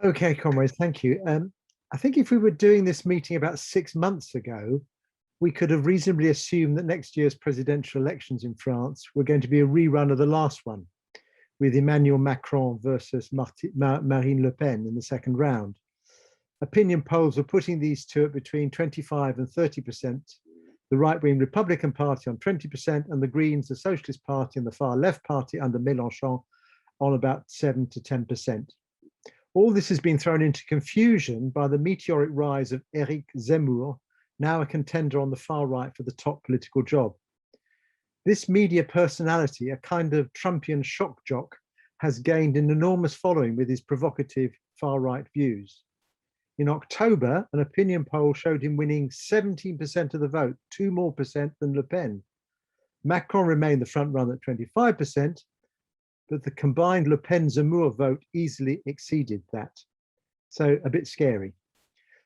Okay, comrades, thank you. I think if we were doing this meeting about 6 months ago, we could have reasonably assumed that next year's presidential elections in France were going to be a rerun of the last one, with Emmanuel Macron versus Marine Le Pen in the second round. Opinion polls were putting these two at between 25 and 30%, the right-wing Republican Party on 20%, and the Greens, the Socialist Party, and the far left party under Mélenchon on about 7 to 10%. All this has been thrown into confusion by the meteoric rise of Eric Zemmour, now a contender on the far right for the top political job. This media personality, a kind of Trumpian shock jock, has gained an enormous following with his provocative far-right views. In October, an opinion poll showed him winning 17% of the vote, 2% more than Le Pen. Macron remained the front runner at 25%, but the combined Le Pen-Zemmour vote easily exceeded that. So a bit scary.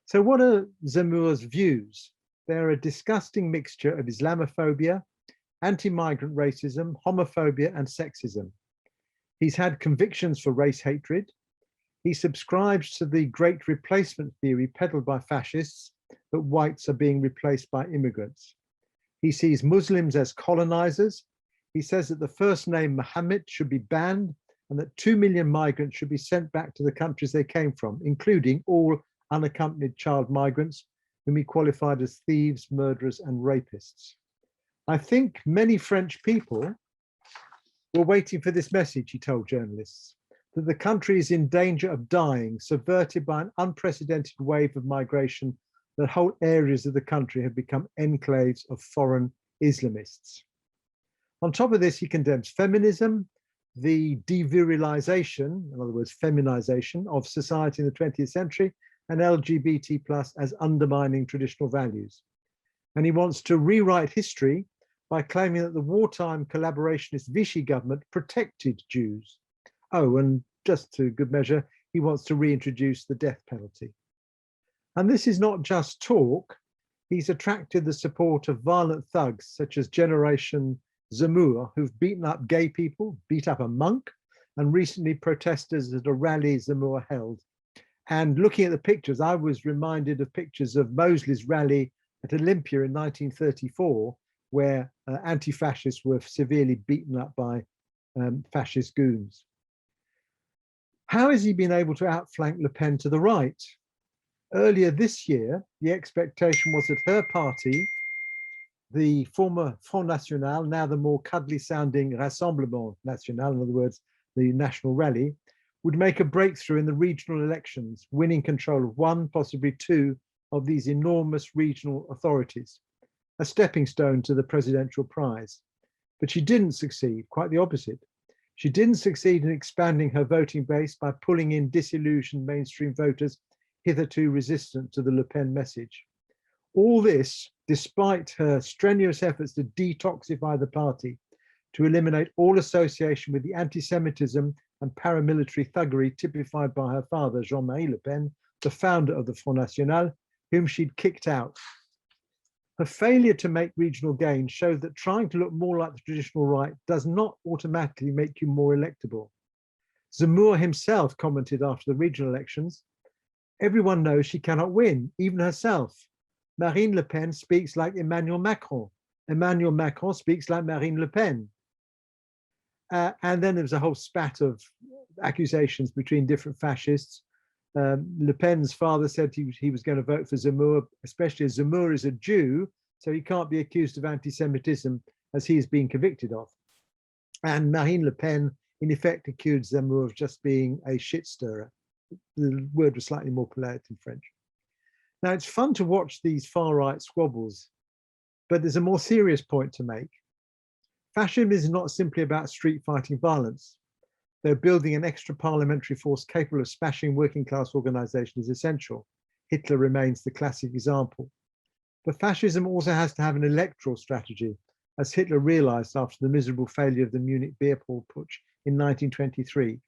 So what are Zemmour's views? They're a disgusting mixture of Islamophobia, anti-migrant racism, homophobia, and sexism. He's had convictions for race hatred. He subscribes to the great replacement theory peddled by fascists that whites are being replaced by immigrants. He sees Muslims as colonizers. He says that the first name Mohammed should be banned and that 2 million migrants should be sent back to the countries they came from, including all unaccompanied child migrants, whom he qualified as thieves, murderers, and rapists. I think many French people were waiting for this message, he told journalists, that the country is in danger of dying, subverted by an unprecedented wave of migration, that whole areas of the country have become enclaves of foreign Islamists. On top of this, he condemns feminism, the devirilization, in other words, feminization of society in the 20th century, and LGBT plus as undermining traditional values. And he wants to rewrite history by claiming that the wartime collaborationist Vichy government protected Jews. Oh, and just to good measure, he wants to reintroduce the death penalty. And this is not just talk. He's attracted the support of violent thugs such as Generation Zemmour, who've beaten up gay people, beat up a monk, and recently protesters at a rally Zemmour held. And looking at the pictures, I was reminded of pictures of Mosley's rally at Olympia in 1934, where anti-fascists were severely beaten up by fascist goons. How has he been able to outflank Le Pen to the right? Earlier this year, the expectation was that her party, the former Front National, now the more cuddly sounding Rassemblement National, in other words, the National Rally, would make a breakthrough in the regional elections, winning control of one, possibly two, of these enormous regional authorities, a stepping stone to the presidential prize. But she didn't succeed, quite the opposite. She didn't succeed in expanding her voting base by pulling in disillusioned mainstream voters hitherto resistant to the Le Pen message. All this, despite her strenuous efforts to detoxify the party, to eliminate all association with the anti-Semitism and paramilitary thuggery typified by her father, Jean-Marie Le Pen, the founder of the Front National, whom she'd kicked out. Her failure to make regional gains showed that trying to look more like the traditional right does not automatically make you more electable. Zemmour himself commented after the regional elections, "Everyone knows she cannot win, even herself. Marine Le Pen speaks like Emmanuel Macron. Emmanuel Macron speaks like Marine Le Pen." And then there was a whole spat of accusations between different fascists. Le Pen's father said he was going to vote for Zemmour, especially as Zemmour is a Jew, so he can't be accused of anti-Semitism as he is being convicted of. And Marine Le Pen, in effect, accused Zemmour of just being a shit stirrer. The word was slightly more polite in French. Now, it's fun to watch these far-right squabbles, but there's a more serious point to make. Fascism is not simply about street fighting violence. Though building an extra parliamentary force capable of smashing working class organization is essential. Hitler remains the classic example. But fascism also has to have an electoral strategy, as Hitler realized after the miserable failure of the Munich beer putsch in 1923.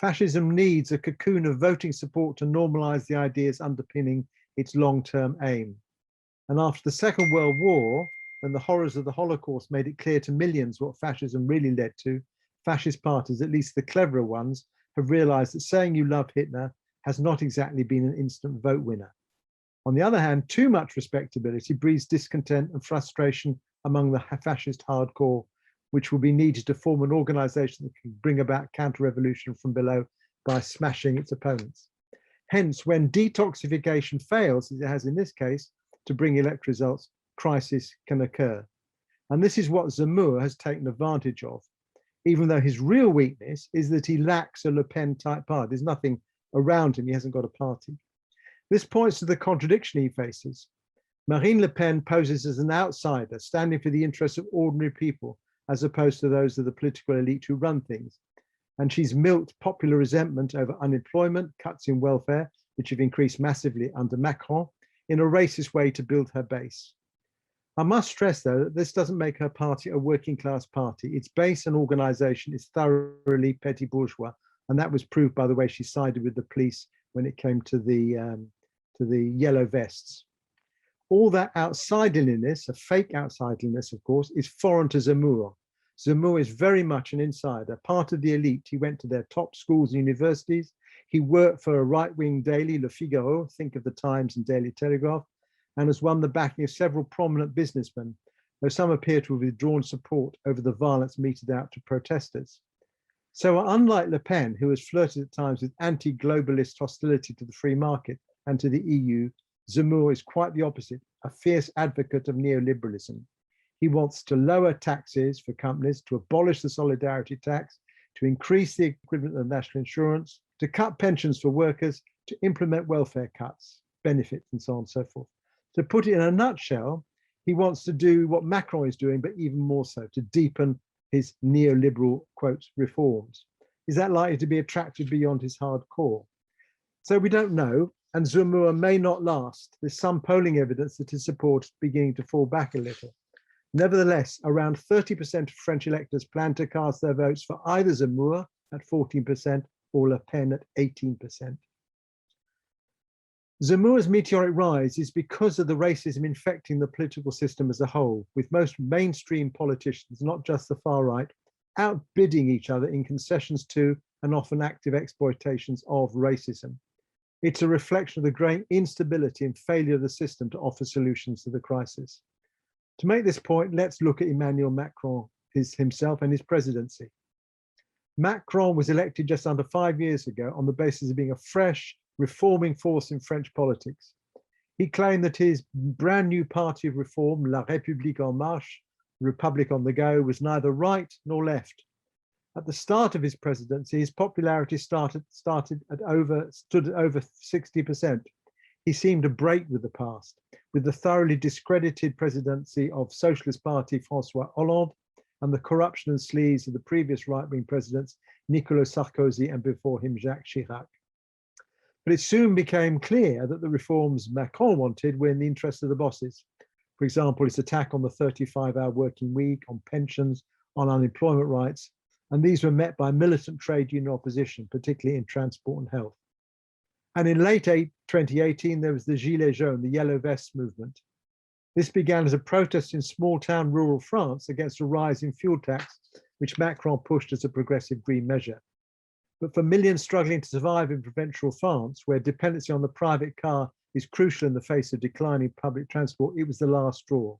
Fascism needs a cocoon of voting support to normalize the ideas underpinning its long-term aim. And after the Second World War, when the horrors of the Holocaust made it clear to millions what fascism really led to, fascist parties, at least the cleverer ones, have realized that saying you love Hitler has not exactly been an instant vote winner. On the other hand, too much respectability breeds discontent and frustration among the fascist hardcore, which will be needed to form an organization that can bring about counter-revolution from below by smashing its opponents. Hence, when detoxification fails, as it has in this case, to bring electoral results, crisis can occur. And this is what Zemmour has taken advantage of, even though his real weakness is that he lacks a Le Pen type party. There's nothing around him, he hasn't got a party. This points to the contradiction he faces. Marine Le Pen poses as an outsider, standing for the interests of ordinary people, as opposed to those of the political elite who run things. And she's milked popular resentment over unemployment, cuts in welfare, which have increased massively under Macron, in a racist way to build her base. I must stress, though, that this doesn't make her party a working class party. Its base and organization is thoroughly petty bourgeois, and that was proved by the way she sided with the police when it came to the yellow vests. All that outsiderliness, a fake outsiderliness, of course, is foreign to Zemmour. Zemmour is very much an insider, part of the elite. He went to their top schools and universities. He worked for a right-wing daily, Le Figaro, think of the Times and Daily Telegraph, and has won the backing of several prominent businessmen, though some appear to have withdrawn support over the violence meted out to protesters. So unlike Le Pen, who has flirted at times with anti-globalist hostility to the free market and to the EU, Zemmour is quite the opposite, a fierce advocate of neoliberalism. He wants to lower taxes for companies, to abolish the solidarity tax, to increase the equivalent of national insurance, to cut pensions for workers, to implement welfare cuts, benefits, and so on and so forth. To put it in a nutshell, he wants to do what Macron is doing, but even more so, to deepen his neoliberal, quote, reforms. Is that likely to be attractive beyond his hardcore? So we don't know, and Zemmour may not last. There's some polling evidence that his support is beginning to fall back a little. Nevertheless, around 30% of French electors plan to cast their votes for either Zemmour at 14% or Le Pen at 18%. Zemmour's meteoric rise is because of the racism infecting the political system as a whole, with most mainstream politicians, not just the far right, outbidding each other in concessions to and often active exploitations of racism. It's a reflection of the growing instability and failure of the system to offer solutions to the crisis. To make this point, let's look at Emmanuel Macron himself and his presidency. Macron was elected just under 5 years ago on the basis of being a fresh, reforming force in French politics. He claimed that his brand new party of reform, La République en Marche, Republic on the Go, was neither right nor left. At the start of his presidency, his popularity stood at over 60%. He seemed to break with the past, with the thoroughly discredited presidency of Socialist Party François Hollande and the corruption and sleaze of the previous right-wing presidents, Nicolas Sarkozy and before him, Jacques Chirac. But it soon became clear that the reforms Macron wanted were in the interest of the bosses. For example, his attack on the 35-hour working week, on pensions, on unemployment rights, and these were met by militant trade union opposition, particularly in transport and health. And in late 2018, there was the Gilets jaunes, the yellow vests movement. This began as a protest in small-town rural France against a rise in fuel tax, which Macron pushed as a progressive green measure. But for millions struggling to survive in provincial France, where dependency on the private car is crucial in the face of declining public transport, it was the last straw.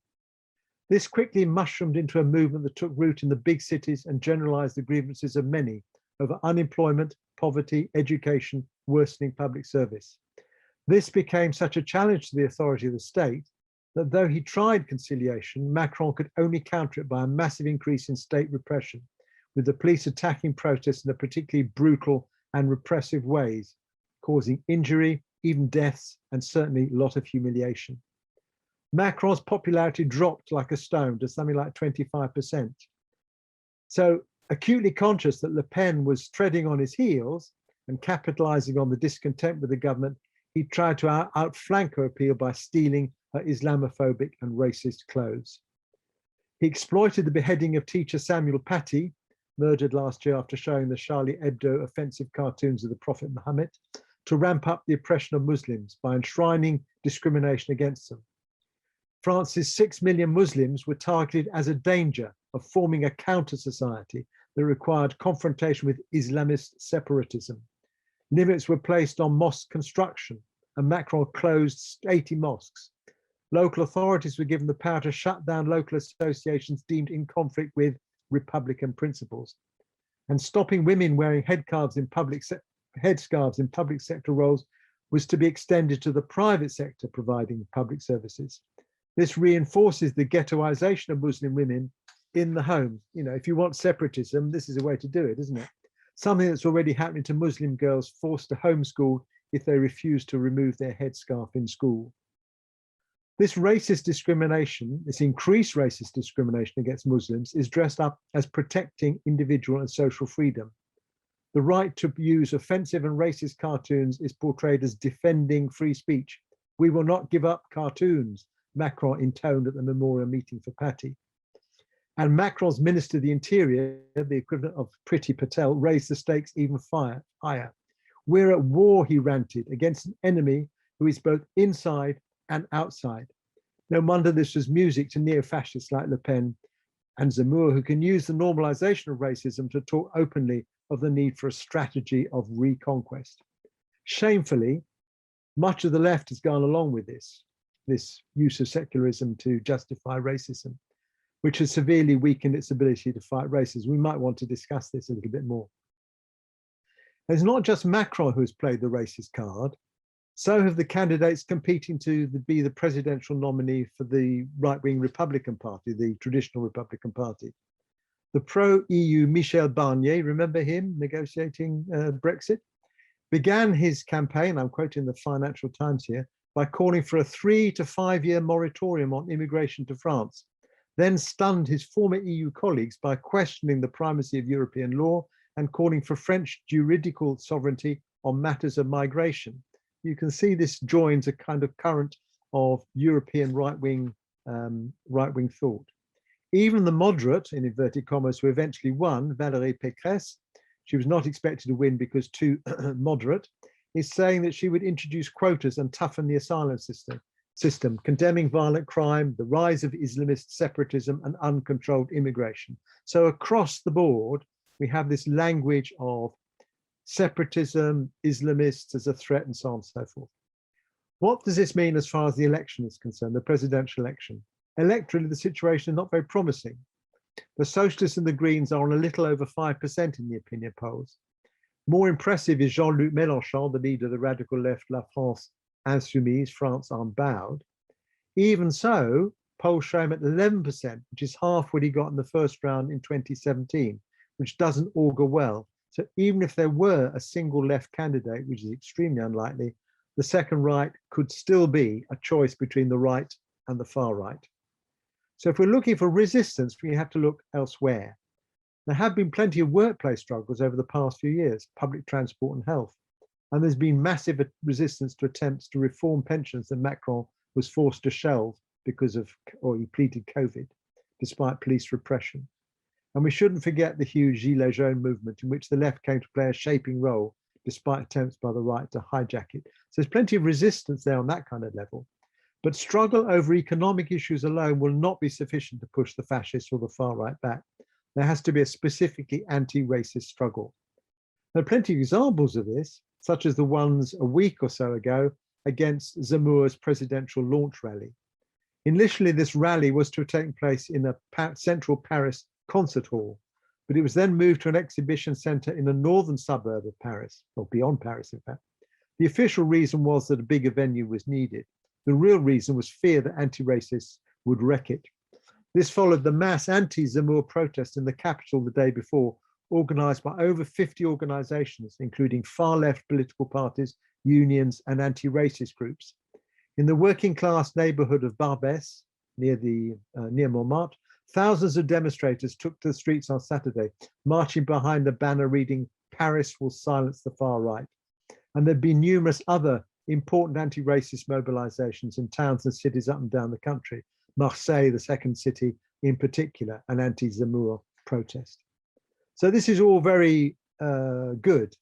This quickly mushroomed into a movement that took root in the big cities and generalized the grievances of many over unemployment, poverty, education, worsening public service. This became such a challenge to the authority of the state that though he tried conciliation, Macron could only counter it by a massive increase in state repression, with the police attacking protests in a particularly brutal and repressive ways, causing injury, even deaths, and certainly a lot of humiliation. Macron's popularity dropped like a stone to something like 25%. So, acutely conscious that Le Pen was treading on his heels and capitalizing on the discontent with the government, he tried to outflank her appeal by stealing her Islamophobic and racist clothes. He exploited the beheading of teacher Samuel Paty, murdered last year after showing the Charlie Hebdo offensive cartoons of the Prophet Muhammad, to ramp up the oppression of Muslims by enshrining discrimination against them. France's 6 million Muslims were targeted as a danger of forming a counter-society that required confrontation with Islamist separatism. Limits were placed on mosque construction, and Macron closed 80 mosques. Local authorities were given the power to shut down local associations deemed in conflict with Republican principles. And stopping women wearing headscarves in public sector roles was to be extended to the private sector providing public services. This reinforces the ghettoization of Muslim women in the home. You know, if you want separatism, this is a way to do it, isn't it? Something that's already happening to Muslim girls forced to homeschool if they refuse to remove their headscarf in school. This racist discrimination, this increased racist discrimination against Muslims, is dressed up as protecting individual and social freedom. The right to use offensive and racist cartoons is portrayed as defending free speech. We will not give up cartoons, Macron intoned at the memorial meeting for Paty. And Macron's Minister of the Interior, the equivalent of Priti Patel, raised the stakes even higher. We're at war, he ranted, against an enemy who is both inside and outside. No wonder this was music to neo-fascists like Le Pen and Zemmour, who can use the normalization of racism to talk openly of the need for a strategy of reconquest. Shamefully, much of the left has gone along with this use of secularism to justify racism, which has severely weakened its ability to fight racism. We might want to discuss this a little bit more. It's not just Macron who has played the racist card. So have the candidates competing to be the presidential nominee for the right-wing Republican Party, the traditional Republican Party. The pro-EU Michel Barnier, remember him negotiating Brexit, began his campaign, I'm quoting the Financial Times here, by calling for a 3 to 5 year moratorium on immigration to France, then stunned his former EU colleagues by questioning the primacy of European law and calling for French juridical sovereignty on matters of migration. You can see this joins a kind of current of European right-wing thought. Even the moderate, in inverted commas, who eventually won, Valérie Pécresse, she was not expected to win because too moderate, is saying that she would introduce quotas and toughen the asylum system, condemning violent crime, the rise of Islamist separatism and uncontrolled immigration. So across the board, we have this language of separatism, Islamists as a threat, and so on and so forth. What does this mean as far as the election is concerned, the presidential election? Electorally, the situation is not very promising. The Socialists and the Greens are on a little over 5% in the opinion polls. More impressive is Jean-Luc Mélenchon, the leader of the radical left La France Insoumise, France Unbowed. Even so, polls show him at 11%, which is half what he got in the first round in 2017, which doesn't augur well. So even if there were a single left candidate, which is extremely unlikely, the second right could still be a choice between the right and the far right. So if we're looking for resistance, we have to look elsewhere. There have been plenty of workplace struggles over the past few years, public transport and health. And there's been massive resistance to attempts to reform pensions that Macron was forced to shelve because of, or he pleaded COVID, despite police repression. And we shouldn't forget the huge Gilets jaunes movement in which the left came to play a shaping role despite attempts by the right to hijack it. So there's plenty of resistance there on that kind of level. But struggle over economic issues alone will not be sufficient to push the fascists or the far right back. There has to be a specifically anti-racist struggle. There are plenty of examples of this, such as the ones a week or so ago against Zemmour's presidential launch rally. Initially, this rally was to have taken place in a central Paris concert hall, but it was then moved to an exhibition center in a northern suburb of Paris, or beyond Paris, in fact. The official reason was that a bigger venue was needed. The real reason was fear that anti-racists would wreck it. This followed the mass anti-Zemmour protest in the capital the day before, organized by over 50 organizations, including far-left political parties, unions, and anti-racist groups. In the working-class neighborhood of Barbès, near Montmartre, thousands of demonstrators took to the streets on Saturday, marching behind a banner reading, "Paris will silence the far right." And there'd been numerous other important anti-racist mobilizations in towns and cities up and down the country. Marseille, the second city in particular, an anti-Zemmour protest. So this is all very good.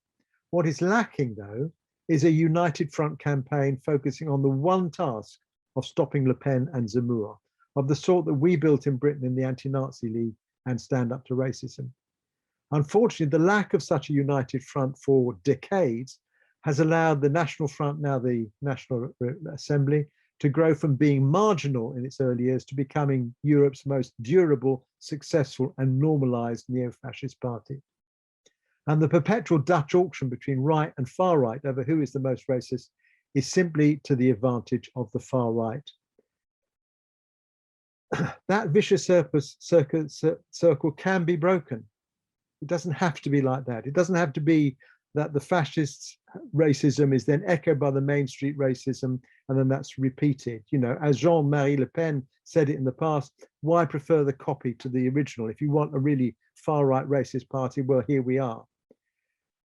What is lacking, though, is a united front campaign focusing on the one task of stopping Le Pen and Zemmour, of the sort that we built in Britain in the Anti-Nazi League and stand up to racism. Unfortunately, the lack of such a united front for decades has allowed the National Front, now the National Assembly, to grow from being marginal in its early years to becoming Europe's most durable, successful, and normalized neo-fascist party. And the perpetual Dutch auction between right and far right over who is the most racist is simply to the advantage of the far right. That vicious circle can be broken. It doesn't have to be like that. It doesn't have to be that the fascists' racism is then echoed by the Main Street racism, and then that's repeated. You know, as Jean-Marie Le Pen said it in the past, why prefer the copy to the original? If you want a really far-right racist party, well, here we are.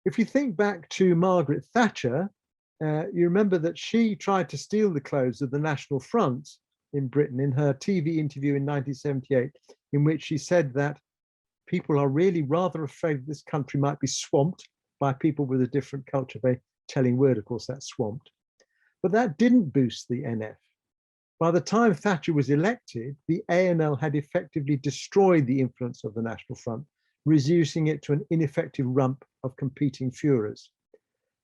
If you think back to Margaret Thatcher, you remember that she tried to steal the clothes of the National Front in Britain in her TV interview in 1978, in which she said that people are really rather afraid that this country might be swamped by people with a different culture. Very telling word, of course, that's swamped. But that didn't boost the NF. By the time Thatcher was elected, the ANL had effectively destroyed the influence of the National Front, reducing it to an ineffective rump of competing Führers.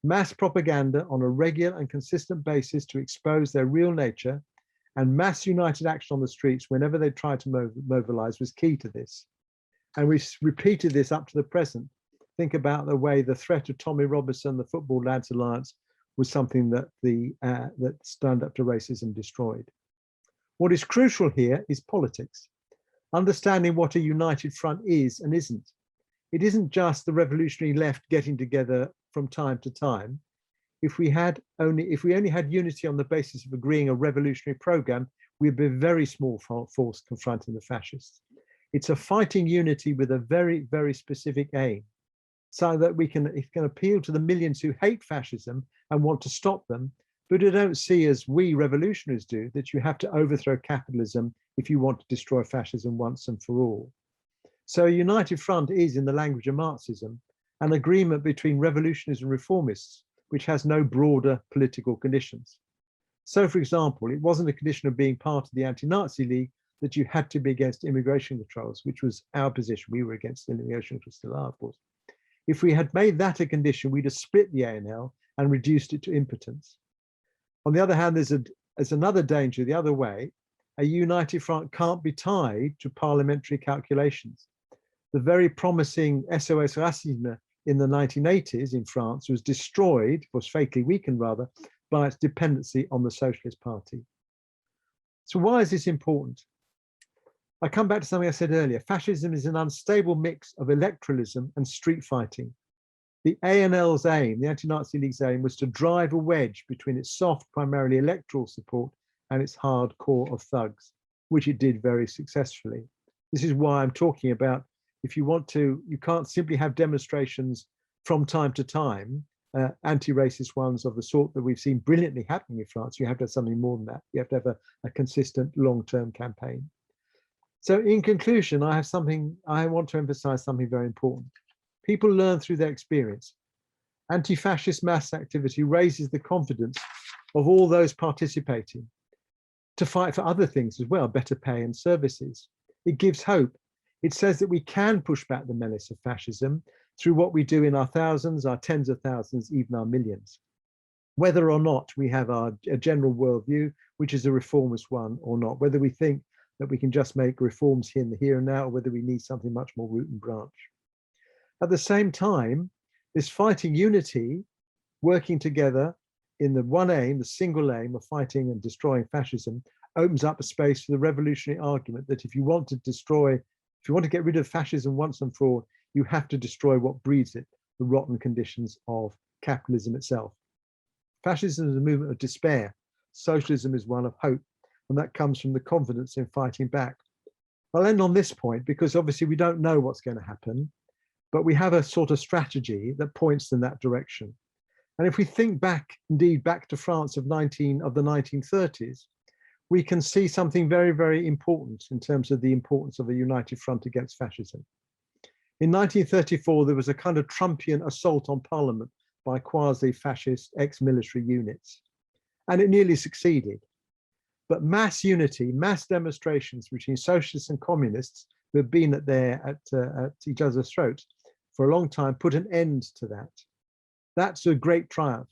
Mass propaganda on a regular and consistent basis to expose their real nature and mass united action on the streets whenever they tried to mobilize was key to this. And we've repeated this up to the present. Think about the way the threat of Tommy Robinson, the Football Lads Alliance, was something that that Stand Up to Racism destroyed. What is crucial here is politics, understanding what a united front is and isn't. It isn't just the revolutionary left getting together from time to time. If we only had unity on the basis of agreeing a revolutionary program, we'd be a very small force confronting the fascists. It's a fighting unity with a very, very specific aim, so that it can appeal to the millions who hate fascism and want to stop them, but who don't see, as we revolutionaries do, that you have to overthrow capitalism if you want to destroy fascism once and for all. So a united front is, in the language of Marxism, an agreement between revolutionaries and reformists, which has no broader political conditions. So, for example, it wasn't a condition of being part of the Anti-Nazi League that you had to be against immigration controls, which was our position. We were against immigration, which was still are, of course. If we had made that a condition, we'd have split the ANL and reduced it to impotence. On the other hand, there's another danger the other way. A united front can't be tied to parliamentary calculations. The very promising SOS Racisme in the 1980s in France was destroyed, was fatally weakened rather, by its dependency on the Socialist Party. So why is this important? I come back to something I said earlier. Fascism is an unstable mix of electoralism and street fighting. The ANL's aim, the Anti-Nazi League's aim, was to drive a wedge between its soft, primarily electoral support and its hard core of thugs, which it did very successfully. This is why I'm talking about, if you want to, you can't simply have demonstrations from time to time, anti-racist ones of the sort that we've seen brilliantly happening in France. You have to have something more than that. You have to have a consistent long-term campaign. So in conclusion, I want to emphasize something very important. People learn through their experience. Anti-fascist mass activity raises the confidence of all those participating to fight for other things as well, better pay and services. It gives hope. It says that we can push back the menace of fascism through what we do in our thousands, our tens of thousands, even our millions. Whether or not we have a general worldview, which is a reformist one or not, whether we think that we can just make reforms here and now, or whether we need something much more root and branch. At the same time, this fighting unity, working together in the one aim, the single aim of fighting and destroying fascism, opens up a space for the revolutionary argument that if you want to get rid of fascism once and for all, you have to destroy what breeds it, the rotten conditions of capitalism itself. Fascism is a movement of despair. Socialism is one of hope. And that comes from the confidence in fighting back. I'll end on this point because obviously we don't know what's going to happen, but we have a sort of strategy that points in that direction. And if we think back, indeed, back to France of the 1930s, we can see something very, very important in terms of the importance of a united front against fascism. In 1934, there was a kind of Trumpian assault on Parliament by quasi-fascist ex-military units, and it nearly succeeded. But mass unity, mass demonstrations between socialists and communists who have been at each other's throats for a long time, put an end to that. That's a great triumph.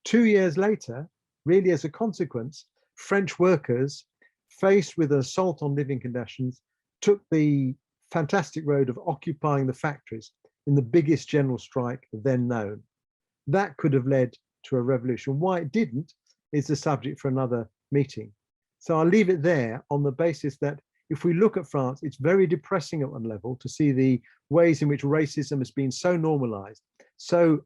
2 years later, really as a consequence, French workers, faced with an assault on living conditions, took the fantastic road of occupying the factories in the biggest general strike then known. That could have led to a revolution. Why it didn't is the subject for another meeting. So I'll leave it there on the basis that if we look at France, it's very depressing at one level to see the ways in which racism has been so normalized, so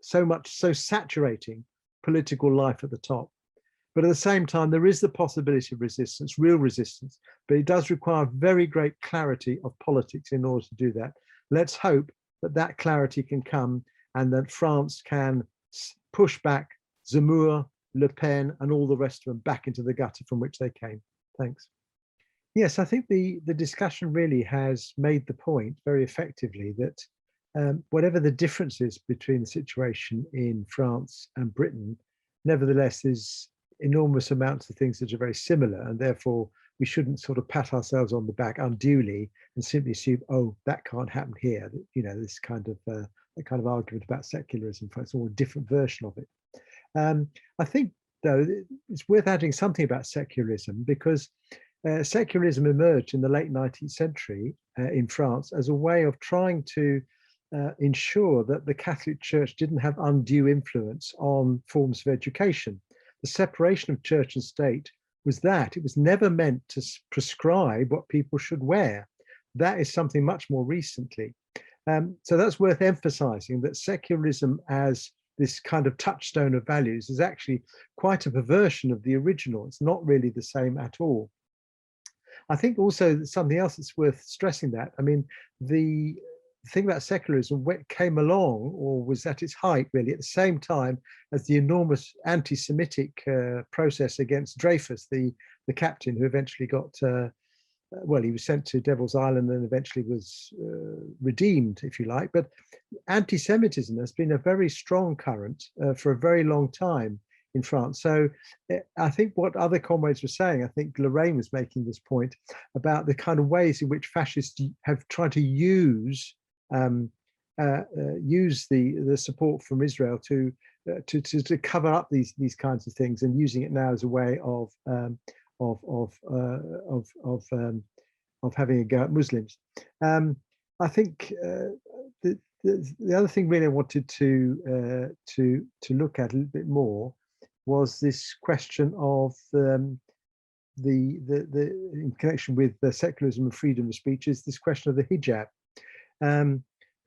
saturating political life at the top. But at the same time, there is the possibility of resistance, real resistance, but it does require very great clarity of politics in order to do that. Let's hope that that clarity can come and that France can push back Zemmour, Le Pen, and all the rest of them back into the gutter from which they came. Thanks. Yes, I think the discussion really has made the point very effectively that whatever the differences between the situation in France and Britain, nevertheless, there's enormous amounts of things that are very similar, and therefore we shouldn't sort of pat ourselves on the back unduly and simply assume, oh, that can't happen here. You know, this kind of argument about secularism, it's all a different version of it. I think, though, it's worth adding something about secularism, because secularism emerged in the late 19th century in France as a way of trying to ensure that the Catholic Church didn't have undue influence on forms of education. The separation of church and state was that it was never meant to prescribe what people should wear. That is something much more recently. So that's worth emphasizing, that secularism as this kind of touchstone of values is actually quite a perversion of the original. It's not really the same at all. I think also something else that's worth stressing, that, I mean, the thing about secularism came along, or was at its height really, at the same time as the enormous anti-Semitic process against Dreyfus, the captain who eventually got, well, he was sent to Devil's Island and eventually was redeemed, if you like. But anti-Semitism has been a very strong current for a very long time in France. So I think what other comrades were saying, I think Lorraine was making this point about the kind of ways in which fascists have tried to use the support from Israel to cover up these kinds of things, and using it now as a way of having a go at Muslims. I think the other thing really I wanted to look at a little bit more was this question of in connection with the secularism and freedom of speech, is this question of the hijab,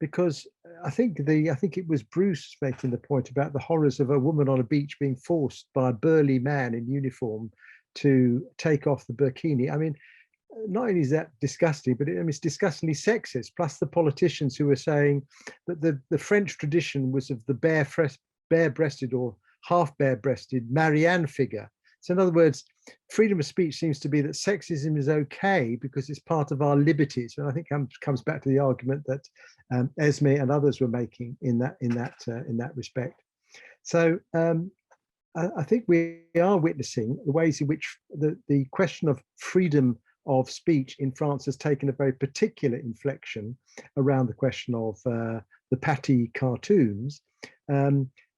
because I think it was Bruce making the point about the horrors of a woman on a beach being forced by a burly man in uniform to take off the burkini. I mean, not only is that disgusting, but it's disgustingly sexist. Plus the politicians who were saying that the French tradition was of the bare-breasted or half bare-breasted Marianne figure. So in other words, freedom of speech seems to be that sexism is okay because it's part of our liberties. And I think comes back to the argument that Esme and others were making in that respect. So I think we are witnessing the ways in which the question of freedom of speech in France has taken a very particular inflection around the question of the Patty cartoons.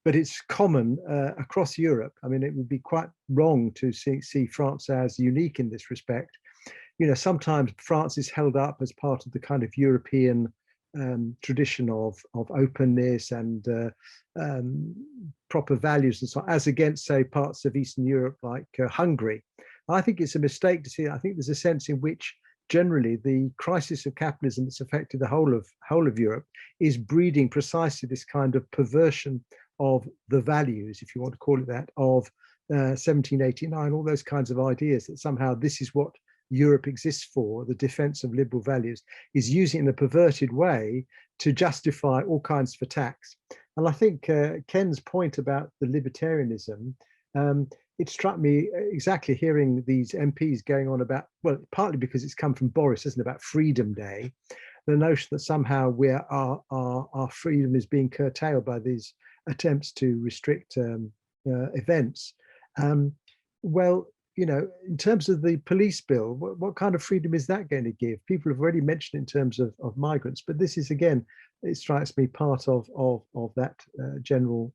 But it's common across Europe. I mean, it would be quite wrong to see France as unique in this respect. You know, sometimes France is held up as part of the kind of European tradition of openness and proper values and so on, as against, say, parts of Eastern Europe like Hungary. I think it's a mistake to see. I think there's a sense in which generally the crisis of capitalism that's affected the whole of Europe is breeding precisely this kind of perversion of the values, if you want to call it that, of 1789, all those kinds of ideas that somehow this is what Europe exists for, the defense of liberal values, is using it in a perverted way to justify all kinds of attacks. And I think Ken's point about the libertarianism, it struck me exactly hearing these MPs going on about, well, partly because it's come from Boris, isn't it, about Freedom Day, the notion that somehow our freedom is being curtailed by these attempts to restrict events. Well, you know, in terms of the police bill, what kind of freedom is that going to give? People have already mentioned in terms of migrants, but this is, again, it strikes me part of that general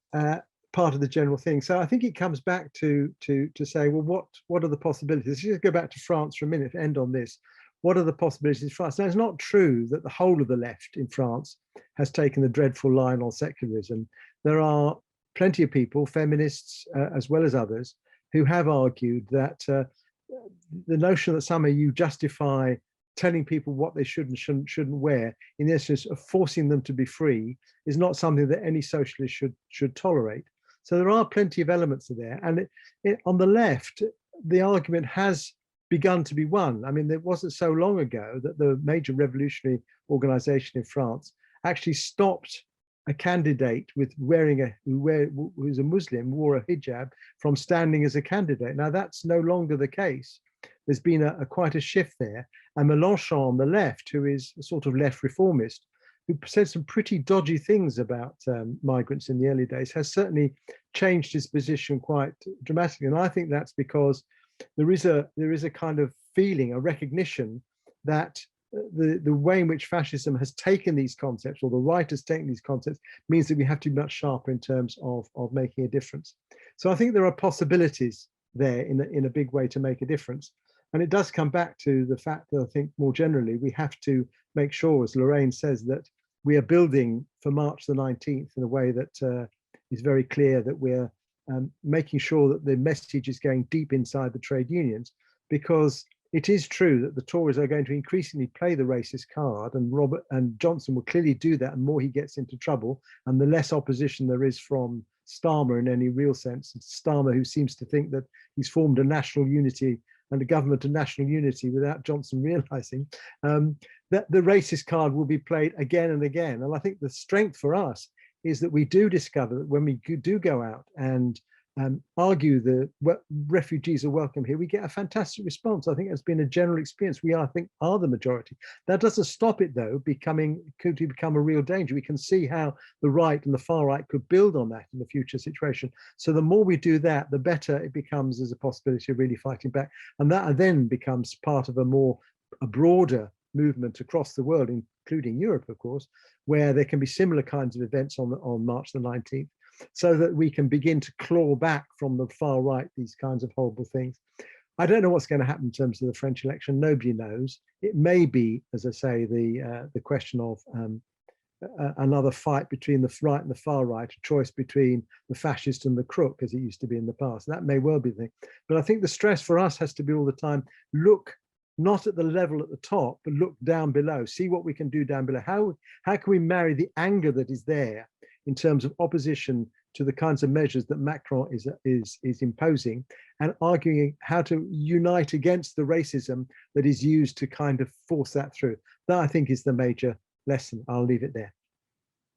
part of the general thing. So I think it comes back to say, well, what are the possibilities? Let's just go back to France for a minute to end on this. What are the possibilities for France? Now, it's not true that the whole of the left in France has taken the dreadful line on secularism. There are plenty of people, feminists as well as others, who have argued that the notion that somehow you justify telling people what they should and shouldn't wear, in the essence of forcing them to be free, is not something that any socialist should tolerate. So there are plenty of elements there. And on the left, the argument has begun to be won. I mean, it wasn't so long ago that the major revolutionary organization in France actually stopped a candidate with who's a Muslim, wore a hijab, from standing as a candidate. Now, that's no longer the case. There's been quite a shift there. And Mélenchon on the left, who is a sort of left reformist, who said some pretty dodgy things about migrants in the early days, has certainly changed his position quite dramatically. And I think that's because there is a kind of feeling, a recognition that the way in which fascism has taken these concepts, or the right has taken these concepts, means that we have to be much sharper in terms of making a difference. So I think there are possibilities there in a big way to make a difference. And it does come back to the fact that I think more generally, we have to make sure, as Lorraine says, that we are building for March the 19th in a way that is very clear, that we're making sure that the message is going deep inside the trade unions, because it is true that the Tories are going to increasingly play the racist card, and Johnson will clearly do that. And more he gets into trouble, and the less opposition there is from Starmer in any real sense. It's Starmer who seems to think that he's formed a national unity and a government of national unity without Johnson realizing that the racist card will be played again and again. And I think the strength for us is that we do discover that when we do go out and argue that refugees are welcome here, we get a fantastic response. I think it's been a general experience. We, I think, are the majority. That doesn't stop it, though, could become a real danger. We can see how the right and the far right could build on that in the future situation. So the more we do that, the better it becomes as a possibility of really fighting back. And that then becomes part of a broader movement across the world, including Europe, of course, where there can be similar kinds of events on March the 19th. So that we can begin to claw back from the far right these kinds of horrible things. I don't know what's going to happen in terms of the French election. Nobody knows. It may be, as I say, the question of another fight between the right and the far right, a choice between the fascist and the crook, as it used to be in the past. That may well be the thing. But I think the stress for us has to be all the time, look not at the level at the top, but look down below, see what we can do down below. How can we marry the anger that is there in terms of opposition to the kinds of measures that Macron is imposing, and arguing how to unite against the racism that is used to kind of force that through. That, I think, is the major lesson. I'll leave it there.